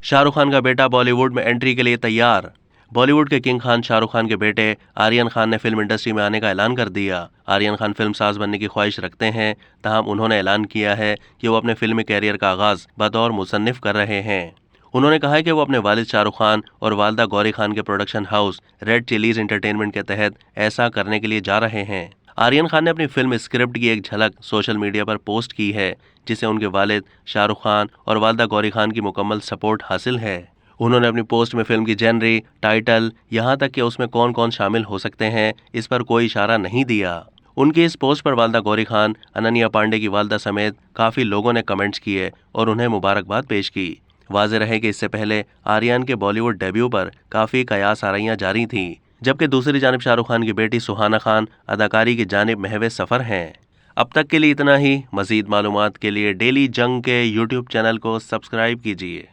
शाहरुख खान का बेटा बॉलीवुड में एंट्री के लिए तैयार। बॉलीवुड के किंग खान शाहरुख खान के बेटे आर्यन खान ने फिल्म इंडस्ट्री में आने का ऐलान कर दिया। आर्यन खान फिल्म साज बनने की ख्वाहिश रखते हैं, तहम उन्होंने ऐलान किया है कि वो अपने फिल्मी कैरियर का आगाज बतौर मुसन्निफ कर रहे हैं। उन्होंने कहा है कि वो अपने वालिद शाहरुख खान और वालदा गौरी खान के production house red chillies entertainment के तहत ऐसा करने के लिए जा रहे हैं। आर्यन खान ने अपनी फिल्म स्क्रिप्ट की एक झलक सोशल मीडिया पर पोस्ट की है, जिसे उनके वालिद शाहरुख खान और वालदा गौरी खान की मुकम्मल सपोर्ट हासिल है। उन्होंने अपनी पोस्ट में फिल्म की जेनरी, टाइटल, यहाँ तक कि उसमें कौन कौन शामिल हो सकते हैं, इस पर कोई इशारा नहीं दिया। उनकी इस पोस्ट पर वालदा गौरी खान, अनन्या पांडे की वालदा समेत काफी लोगों ने कमेंट्स किए और उन्हें मुबारकबाद पेश की। वाज़ेह रहे कि इससे पहले आर्यन के बॉलीवुड डेब्यू पर काफी कयास आराइयां जारी थी, जबकि दूसरी जानिब शाहरुख खान की बेटी सुहाना खान अदाकारी की जानिब महवे सफर हैं। अब तक के लिए इतना ही। मजीद मालूमात के लिए डेली जंग के यूट्यूब चैनल को सब्सक्राइब कीजिए।